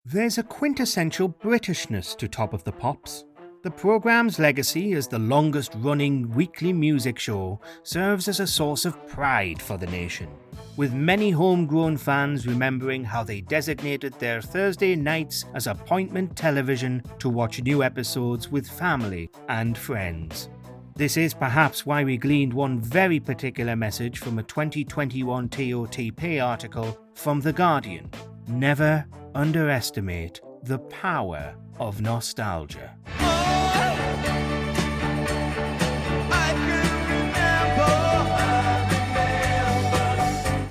There's a quintessential Britishness to Top of the Pops. The programme's legacy as the longest-running weekly music show serves as a source of pride for the nation, with many homegrown fans remembering how they designated their Thursday nights as appointment television to watch new episodes with family and friends. This is perhaps why we gleaned one very particular message from a 2021 TOTP article from The Guardian. Never underestimate the power of nostalgia.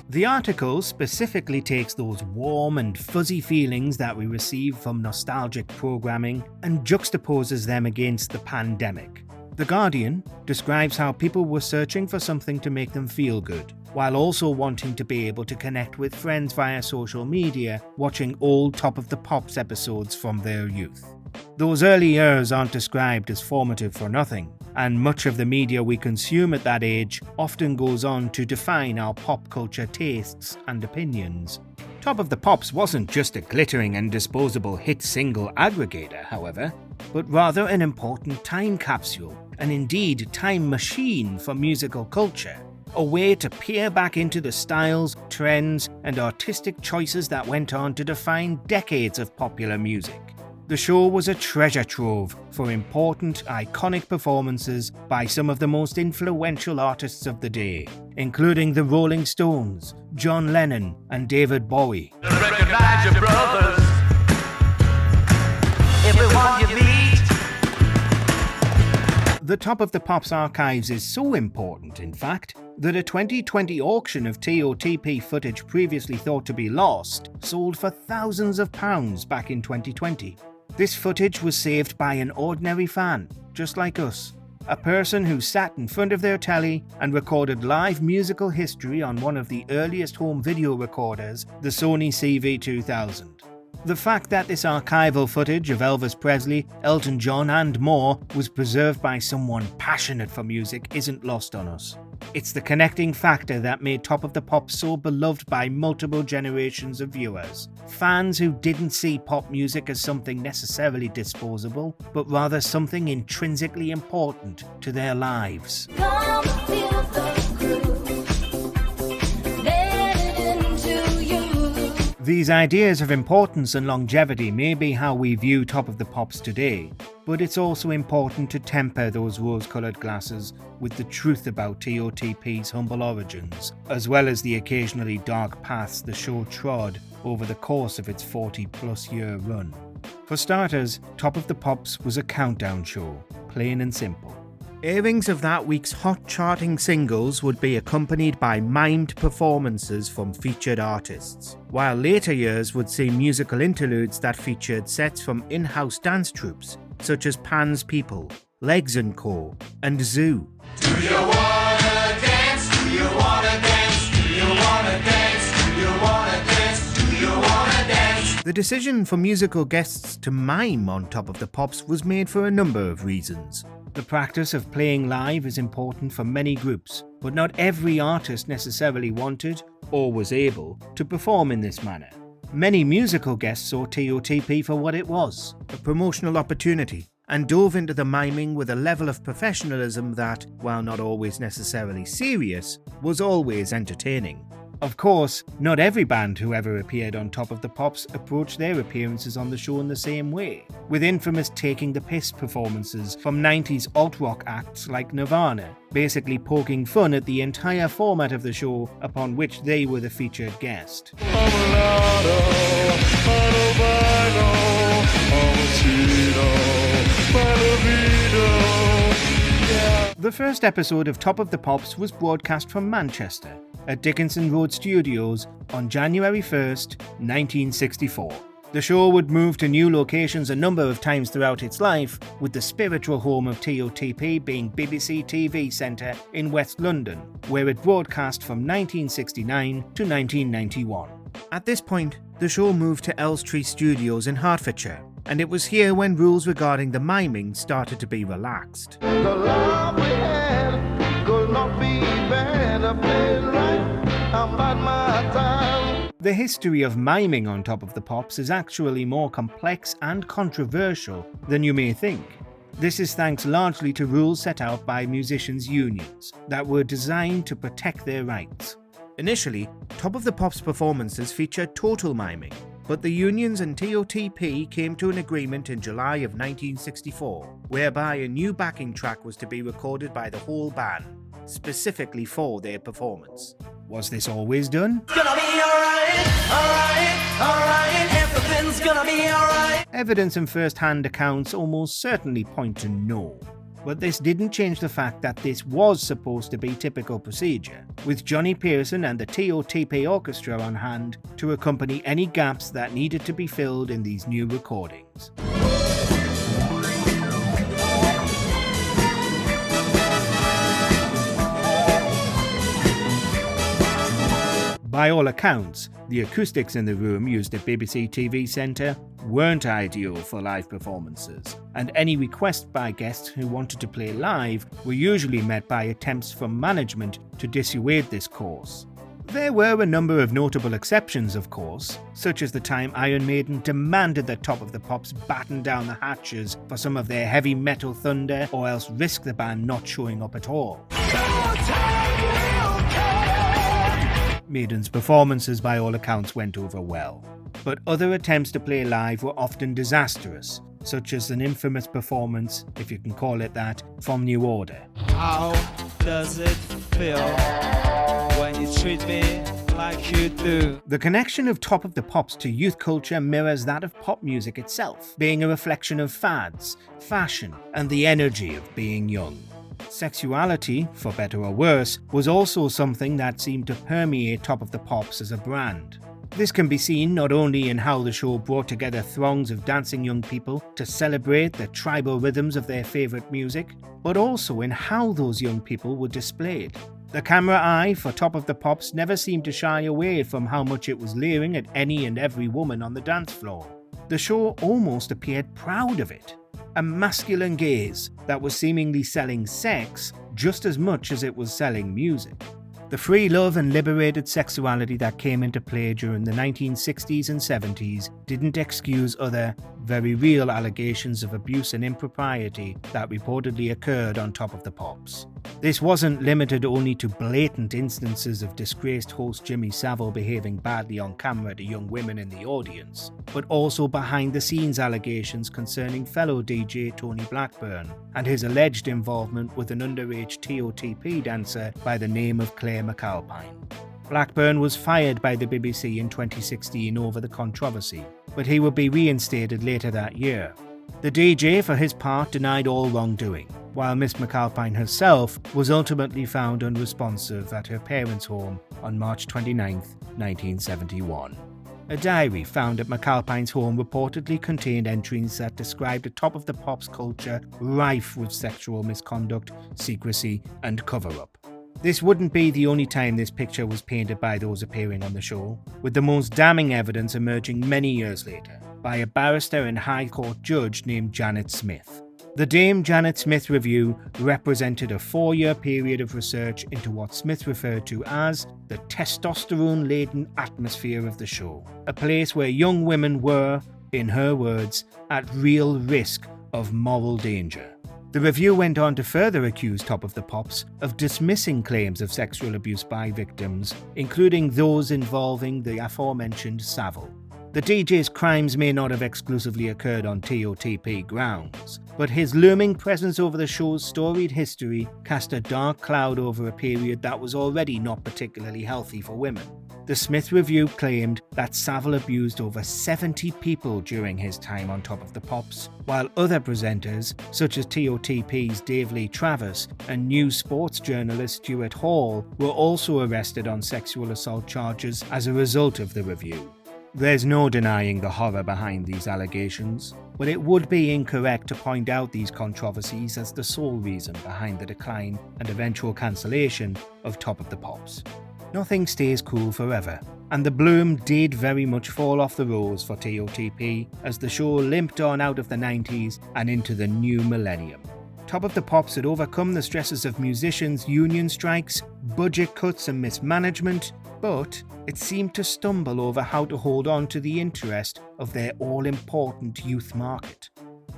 The article specifically takes those warm and fuzzy feelings that we receive from nostalgic programming and juxtaposes them against the pandemic. The Guardian describes how people were searching for something to make them feel good, while also wanting to be able to connect with friends via social media, watching old Top of the Pops episodes from their youth. Those early years aren't described as formative for nothing, and much of the media we consume at that age often goes on to define our pop culture tastes and opinions. Top of the Pops wasn't just a glittering and disposable hit single aggregator, however, but rather an important time capsule, and indeed time machine for musical culture. A way to peer back into the styles, trends, and artistic choices that went on to define decades of popular music. The show was a treasure trove for important, iconic performances by some of the most influential artists of the day, including the Rolling Stones, John Lennon, and David Bowie. Recognize your brothers. Everyone you meet. The Top of the Pops archives is so important, in fact, that a 2020 auction of TOTP footage previously thought to be lost sold for thousands of pounds back in 2020. This footage was saved by an ordinary fan, just like us. A person who sat in front of their telly and recorded live musical history on one of the earliest home video recorders, the Sony CV2000. The fact that this archival footage of Elvis Presley, Elton John and more was preserved by someone passionate for music isn't lost on us. It's the connecting factor that made Top of the Pops so beloved by multiple generations of viewers. Fans who didn't see pop music as something necessarily disposable, but rather something intrinsically important to their lives. Come feel the groove. Let it into you. These ideas of importance and longevity may be how we view Top of the Pops today, but it's also important to temper those rose-coloured glasses with the truth about TOTP's humble origins, as well as the occasionally dark paths the show trod over the course of its 40-plus year run. For starters, Top of the Pops was a countdown show, plain and simple. Airings of that week's hot-charting singles would be accompanied by mimed performances from featured artists, while later years would see musical interludes that featured sets from in-house dance troupes such as Pan's People, Legs & Co, and Zoo. Do you wanna dance? Do you wanna dance? Do you wanna dance? Do you wanna dance? Do you wanna dance? The decision for musical guests to mime on Top of the Pops was made for a number of reasons. The practice of playing live is important for many groups, but not every artist necessarily wanted, or was able, to perform in this manner. Many musical guests saw TOTP for what it was, a promotional opportunity, and dove into the miming with a level of professionalism that, while not always necessarily serious, was always entertaining. Of course, not every band who ever appeared on Top of the Pops approached their appearances on the show in the same way, with infamous taking the piss performances from 90s alt-rock acts like Nirvana, basically poking fun at the entire format of the show upon which they were the featured guest. The first episode of Top of the Pops was broadcast from Manchester at Dickinson Road Studios on January 1st, 1964. The show would move to new locations a number of times throughout its life, with the spiritual home of TOTP being BBC TV Centre in West London, where it broadcast from 1969 to 1991. At this point, the show moved to Elstree Studios in Hertfordshire, and it was here when rules regarding the miming started to be relaxed. The love we had could not be better, played right about my time. The history of miming on Top of the Pops is actually more complex and controversial than you may think. This is thanks largely to rules set out by musicians' unions that were designed to protect their rights. Initially, Top of the Pops performances featured total miming, but the unions and TOTP came to an agreement in July of 1964, whereby a new backing track was to be recorded by the whole band, specifically for their performance. Was this always done? Gonna be alright, everything's gonna be alright. Evidence and first-hand accounts almost certainly point to no. But this didn't change the fact that this was supposed to be typical procedure, with Johnny Pearson and the TOTP Orchestra on hand to accompany any gaps that needed to be filled in these new recordings. By all accounts, the acoustics in the room used at BBC TV Centre weren't ideal for live performances, and any requests by guests who wanted to play live were usually met by attempts from management to dissuade this course. There were a number of notable exceptions, of course, such as the time Iron Maiden demanded that Top of the Pops batten down the hatches for some of their heavy metal thunder, or else risk the band not showing up at all. Maiden's performances by all accounts went over well, but other attempts to play live were often disastrous, such as an infamous performance, if you can call it that, from New Order. How does it feel when you treat me like you do? The connection of Top of the Pops to youth culture mirrors that of pop music itself, being a reflection of fads, fashion, and the energy of being young. Sexuality, for better or worse, was also something that seemed to permeate Top of the Pops as a brand. This can be seen not only in how the show brought together throngs of dancing young people to celebrate the tribal rhythms of their favourite music, but also in how those young people were displayed. The camera eye for Top of the Pops never seemed to shy away from how much it was leering at any and every woman on the dance floor. The show almost appeared proud of it. A masculine gaze that was seemingly selling sex just as much as it was selling music. The free love and liberated sexuality that came into play during the 1960s and 70s didn't excuse other, very real allegations of abuse and impropriety that reportedly occurred on Top of the Pops. This wasn't limited only to blatant instances of disgraced host Jimmy Savile behaving badly on camera to young women in the audience, but also behind-the-scenes allegations concerning fellow DJ Tony Blackburn and his alleged involvement with an underage TOTP dancer by the name of Claire McAlpine. Blackburn was fired by the BBC in 2016 over the controversy, but he would be reinstated later that year. The DJ, for his part, denied all wrongdoing, while Miss McAlpine herself was ultimately found unresponsive at her parents' home on March 29, 1971. A diary found at McAlpine's home reportedly contained entries that described a Top of the Pops culture rife with sexual misconduct, secrecy, and cover-up. This wouldn't be the only time this picture was painted by those appearing on the show, with the most damning evidence emerging many years later by a barrister and High Court judge named Janet Smith. The Dame Janet Smith Review represented a 4-year period of research into what Smith referred to as the testosterone-laden atmosphere of the show, a place where young women were, in her words, at real risk of moral danger. The review went on to further accuse Top of the Pops of dismissing claims of sexual abuse by victims, including those involving the aforementioned Savile. The DJ's crimes may not have exclusively occurred on TOTP grounds, but his looming presence over the show's storied history cast a dark cloud over a period that was already not particularly healthy for women. The Smith Review claimed that Savile abused over 70 people during his time on Top of the Pops, while other presenters, such as TOTP's Dave Lee Travis and news sports journalist Stuart Hall, were also arrested on sexual assault charges as a result of the review. There's no denying the horror behind these allegations, but it would be incorrect to point out these controversies as the sole reason behind the decline and eventual cancellation of Top of the Pops. Nothing stays cool forever, and the bloom did very much fall off the rose for TOTP as the show limped on out of the 90s and into the new millennium. Top of the Pops had overcome the stresses of musicians' union strikes, budget cuts and mismanagement, but it seemed to stumble over how to hold on to the interest of their all-important youth market.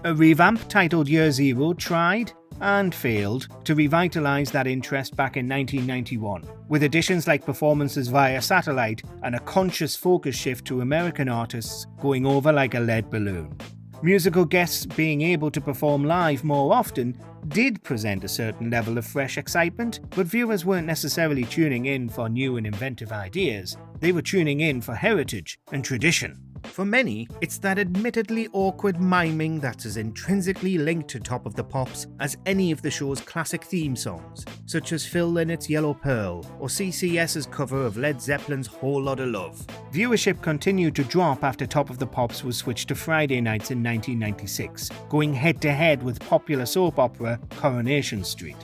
A revamp titled Year Zero tried, and failed, to revitalise that interest back in 1991, with additions like performances via satellite and a conscious focus shift to American artists going over like a lead balloon. Musical guests being able to perform live more often did present a certain level of fresh excitement, but viewers weren't necessarily tuning in for new and inventive ideas. They were tuning in for heritage and tradition. For many, it's that admittedly awkward miming that's as intrinsically linked to Top of the Pops as any of the show's classic theme songs, such as Phil Lynot's Yellow Pearl or CCS's cover of Led Zeppelin's Whole Lotta Love. Viewership continued to drop after Top of the Pops was switched to Friday nights in 1996, going head-to-head with popular soap opera Coronation Street.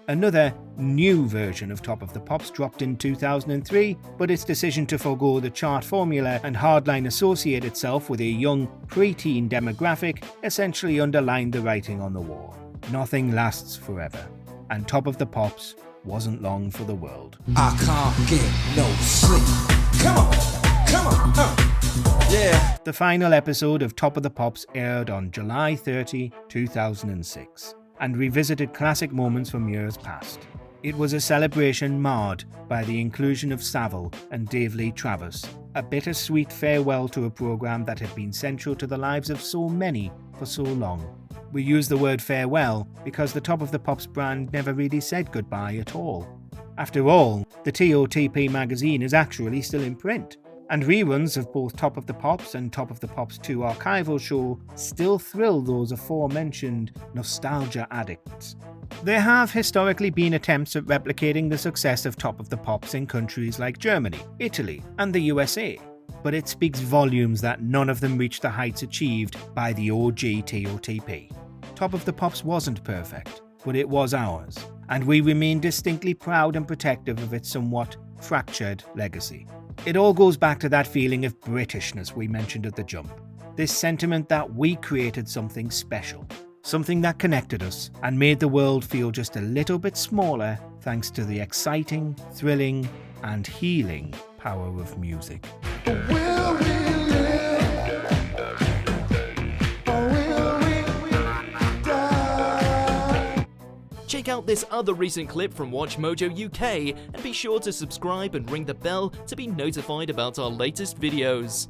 Another new version of Top of the Pops dropped in 2003, but its decision to forego the chart formula and hardline associate itself with a young pre-teen demographic essentially underlined the writing on the wall. Nothing lasts forever, and Top of the Pops wasn't long for the world. I can't get no sleep. Come on, yeah. The final episode of Top of the Pops aired on July 30, 2006. And revisited classic moments from years past. It was a celebration marred by the inclusion of Savile and Dave Lee Travis, a bittersweet farewell to a program that had been central to the lives of so many for so long. We use the word farewell because the Top of the Pops brand never really said goodbye at all. After all, the TOTP magazine is actually still in print, and reruns of both Top of the Pops and Top of the Pops 2 archival show still thrill those aforementioned nostalgia addicts. There have historically been attempts at replicating the success of Top of the Pops in countries like Germany, Italy, and the USA, but it speaks volumes that none of them reached the heights achieved by the OG TOTP. Top of the Pops wasn't perfect, but it was ours, and we remain distinctly proud and protective of its somewhat fractured legacy. It all goes back to that feeling of Britishness we mentioned at the jump. This sentiment that we created something special, something that connected us and made the world feel just a little bit smaller thanks to the exciting, thrilling, and healing power of music. Will we live or will we die? Check out this other recent clip from WatchMojoUK and be sure to subscribe and ring the bell to be notified about our latest videos.